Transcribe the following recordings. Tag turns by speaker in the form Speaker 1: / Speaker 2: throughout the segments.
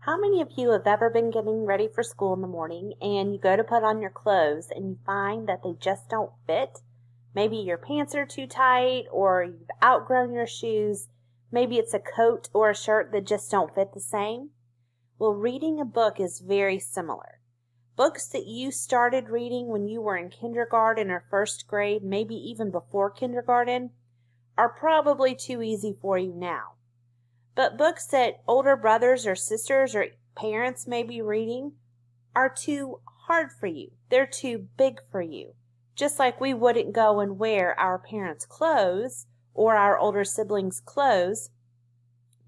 Speaker 1: How many of you have ever been getting ready for school in the morning and you go to put on your clothes and you find that they just don't fit? Maybe your pants are too tight or you've outgrown your shoes. Maybe it's a coat or a shirt that just don't fit the same. Well, reading a book is very similar. Books that you started reading when you were in kindergarten or first grade, maybe even before kindergarten, are probably too easy for you now. But books that older brothers or sisters or parents may be reading are too hard for you. They're too big for you. Just like we wouldn't go and wear our parents' clothes or our older siblings' clothes,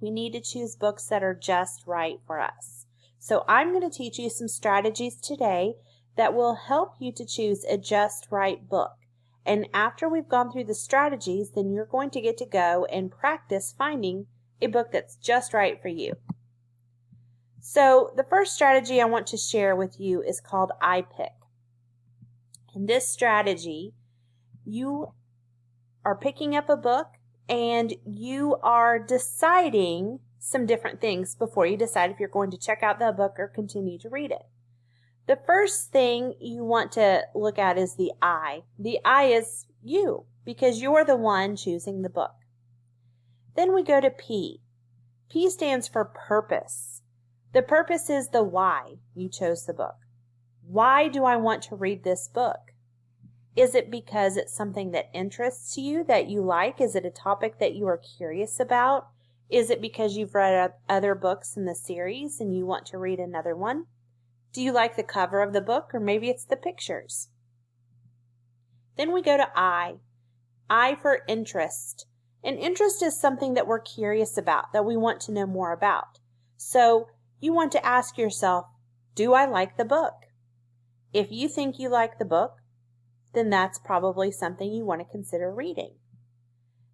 Speaker 1: we need to choose books that are just right for us. So I'm going to teach you some strategies today that will help you to choose a just right book. And after we've gone through the strategies, then you're going to get to go and practice finding a book that's just right for you. So the first strategy I want to share with you is called IPIC. In this strategy, you are picking up a book and you are deciding some different things before you decide if you're going to check out the book or continue to read it. The first thing you want to look at is the I. The I is you, because you're the one choosing the book. Then we go to P. P stands for purpose. The purpose is the why you chose the book. Why do I want to read this book? Is it because it's something that interests you, that you like? Is it a topic that you are curious about? Is it because you've read other books in the series and you want to read another one? Do you like the cover of the book, or maybe it's the pictures? Then we go to I. I for interest. An interest is something that we're curious about, that we want to know more about. So you want to ask yourself, do I like the book? If you think you like the book, then that's probably something you want to consider reading.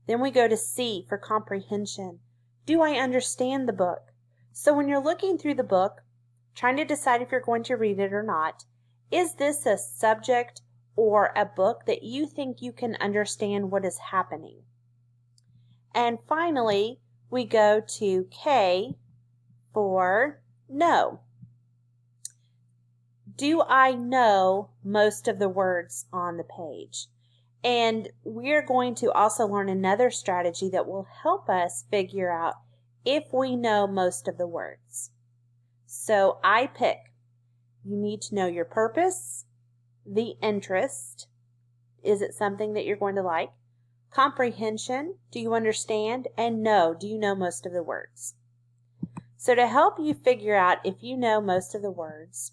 Speaker 1: Then we go to C for comprehension. Do I understand the book? So when you're looking through the book, trying to decide if you're going to read it or not, is this a subject or a book that you think you can understand what is happening? And finally, we go to K for know. Do I know most of the words on the page? And we're going to also learn another strategy that will help us figure out if we know most of the words. So IPIC. You need to know your purpose, the interest. Is it something that you're going to like? Comprehension, do you understand? And know, do you know most of the words? So to help you figure out if you know most of the words,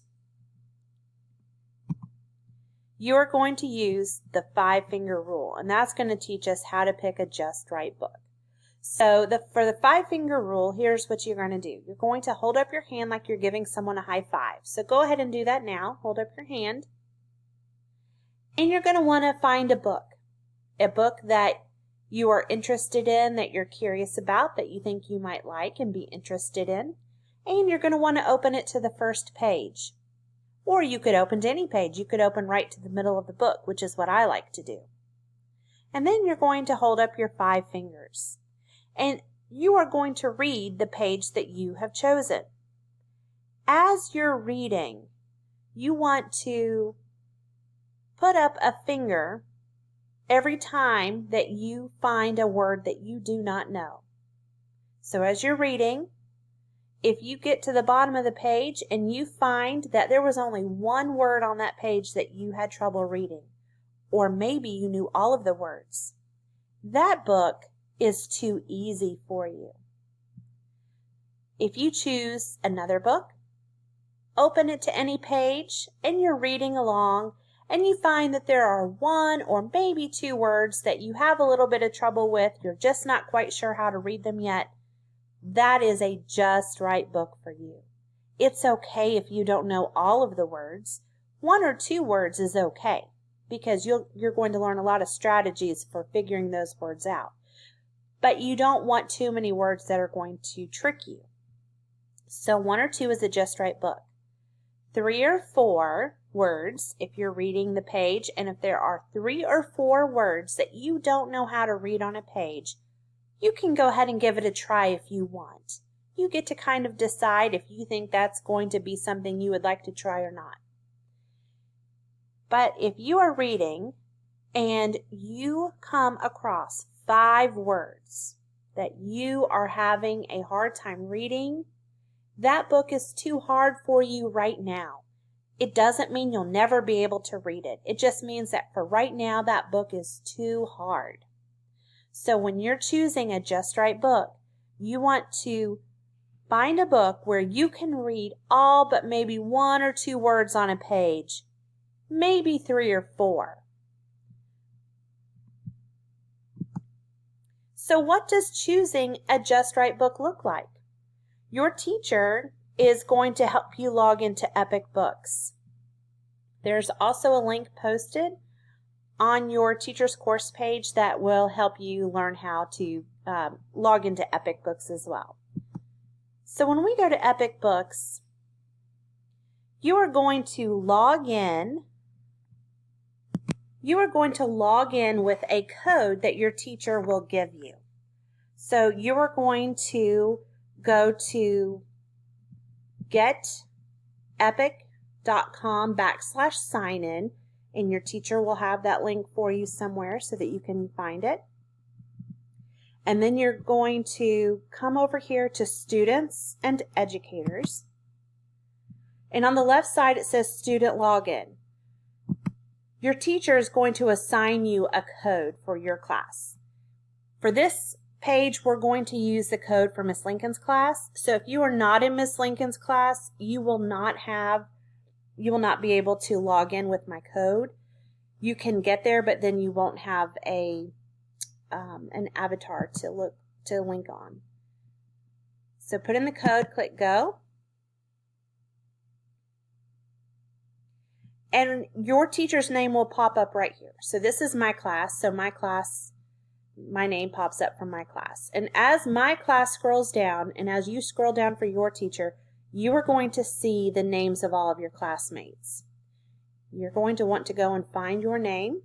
Speaker 1: you are going to use the 5-finger rule, and that's going to teach us how to pick a just right book. So for the 5-finger rule, here's what you're going to do. You're going to hold up your hand like you're giving someone a high five. So go ahead and do that now. Hold up your hand. And you're going to want to find a book that you are interested in, that you're curious about, that you think you might like and be interested in. And you're going to want to open it to the first page. Or you could open to any page. You could open right to the middle of the book, which is what I like to do. And then you're going to hold up your 5 fingers. And you are going to read the page that you have chosen. As you're reading, you want to put up a finger every time that you find a word that you do not know. So as you're reading, if you get to the bottom of the page and you find that there was only one word on that page that you had trouble reading, or maybe you knew all of the words, that book is too easy for you. If you choose another book, open it to any page, and you're reading along, and you find that there are 1 or maybe 2 words that you have a little bit of trouble with, you're just not quite sure how to read them yet, that is a just right book for you. It's okay if you don't know all of the words. 1 or 2 words is okay, because you're going to learn a lot of strategies for figuring those words out. But you don't want too many words that are going to trick you. So 1 or 2 is a just right book. 3 or 4 words if you're reading the page, and if there are 3 or 4 words that you don't know how to read on a page, you can go ahead and give it a try if you want. you get to kind of decide if you think that's going to be something you would like to try or not. But if you are reading and you come across 5 words that you are having a hard time reading, that book is too hard for you right now. It doesn't mean you'll never be able to read it. It just means that for right now, that book is too hard. So when you're choosing a Just Right book, you want to find a book where you can read all but maybe 1 or 2 words on a page, maybe 3 or 4. So what does choosing a Just Right book look like? Your teacher is going to help you log into IPIC Books. There's also a link posted on your teacher's course page that will help you learn how to log into IPIC Books as well. So when we go to IPIC Books, you are going to log in. You are going to log in with a code that your teacher will give you. So you are going to go to getepic.com/sign-in, and your teacher will have that link for you somewhere so that you can find it. And then you're going to come over here to Students and Educators. And on the left side it says Student Login. Your teacher is going to assign you a code for your class. For this page, we're going to use the code for Miss Lincoln's class. So if you are not in Miss Lincoln's class, you will not be able to log in with my code. You can get there, but then you won't have an avatar to link on. So put in the code, click go. And your teacher's name will pop up right here. So this is my class. So my name pops up from my class. And as my class scrolls down, and as you scroll down for your teacher, you are going to see the names of all of your classmates. You're going to want to go and find your name.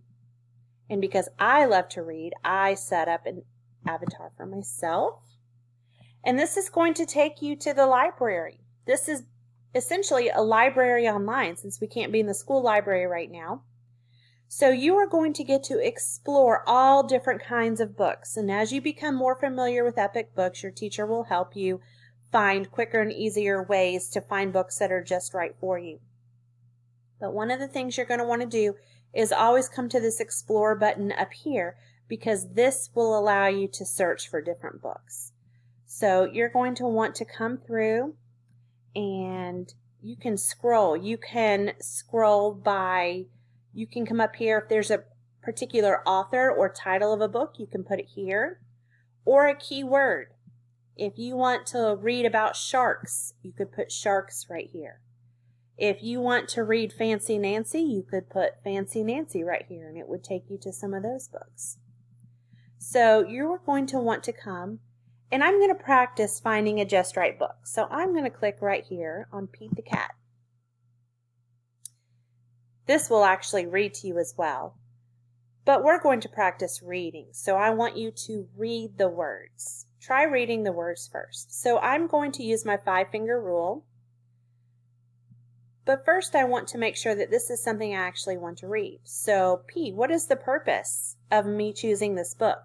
Speaker 1: And because I love to read, I set up an avatar for myself. And this is going to take you to the library. This is essentially a library online since we can't be in the school library right now. So you are going to get to explore all different kinds of books. And as you become more familiar with IPIC Books, your teacher will help you find quicker and easier ways to find books that are just right for you. But one of the things you're going to want to do is always come to this Explore button up here, because this will allow you to search for different books. So you're going to want to come through and you can scroll. You can scroll by, you can come up here if there's a particular author or title of a book, you can put it here, or a keyword. If you want to read about sharks, you could put sharks right here. If you want to read Fancy Nancy, you could put Fancy Nancy right here, and it would take you to some of those books. So you're going to want to come, and I'm going to practice finding a Just Right book. So I'm going to click right here on Pete the Cat. This will actually read to you as well, but we're going to practice reading. So I want you to read the words. Try reading the words first. So I'm going to use my 5-finger rule. But first I want to make sure that this is something I actually want to read. So P, what is the purpose of me choosing this book?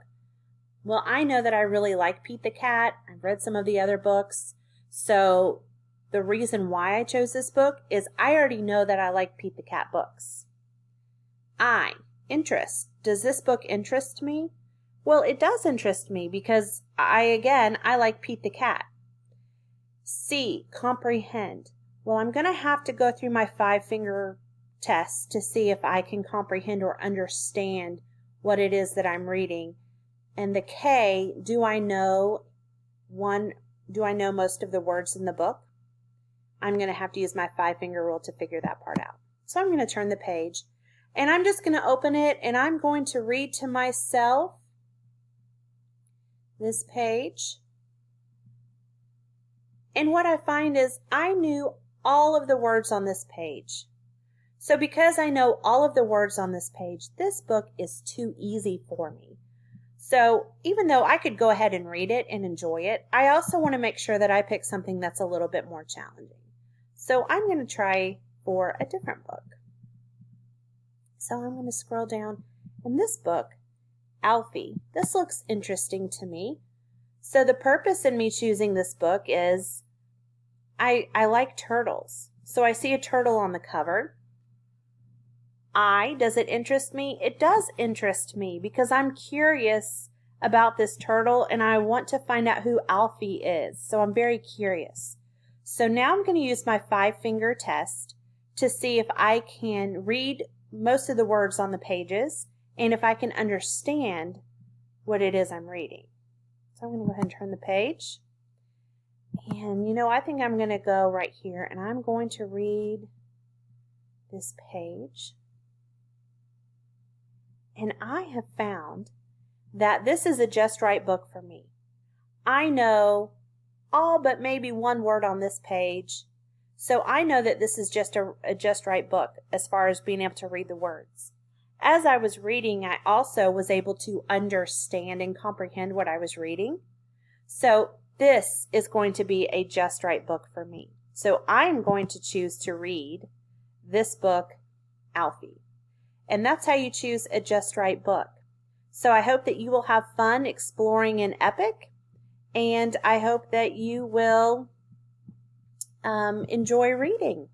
Speaker 1: Well, I know that I really like Pete the Cat. I've read some of the other books. So the reason why I chose this book is I already know that I like Pete the Cat books. I, interest. Does this book interest me? Well, it does interest me because I like Pete the Cat. C, comprehend. Well, I'm going to have to go through my 5-finger test to see if I can comprehend or understand what it is that I'm reading. And the K, do I know most of the words in the book? I'm going to have to use my 5-finger rule to figure that part out. So I'm going to turn the page, and I'm just going to open it, and I'm going to read to myself this page. And what I find is I knew all of the words on this page. So because I know all of the words on this page, this book is too easy for me. So even though I could go ahead and read it and enjoy it, I also want to make sure that I pick something that's a little bit more challenging. So I'm going to try for a different book. So I'm going to scroll down. In this book, Alfie, this looks interesting to me. So the purpose in me choosing this book is I like turtles. So I see a turtle on the cover. Does it interest me? It does interest me because I'm curious about this turtle and I want to find out who Alfie is. So I'm very curious. So now I'm going to use my 5-finger test to see if I can read most of the words on the pages and if I can understand what it is I'm reading. So I'm going to go ahead and turn the page. And I think I'm going to go right here and I'm going to read this page. And I have found that this is a just right book for me. I know all but maybe one word on this page. So I know that this is just a just right book as far as being able to read the words. As I was reading, I also was able to understand and comprehend what I was reading. So this is going to be a just right book for me. So I'm going to choose to read this book, Alfie. And that's how you choose a just right book. So I hope that you will have fun exploring an epic, and I hope that you will enjoy reading.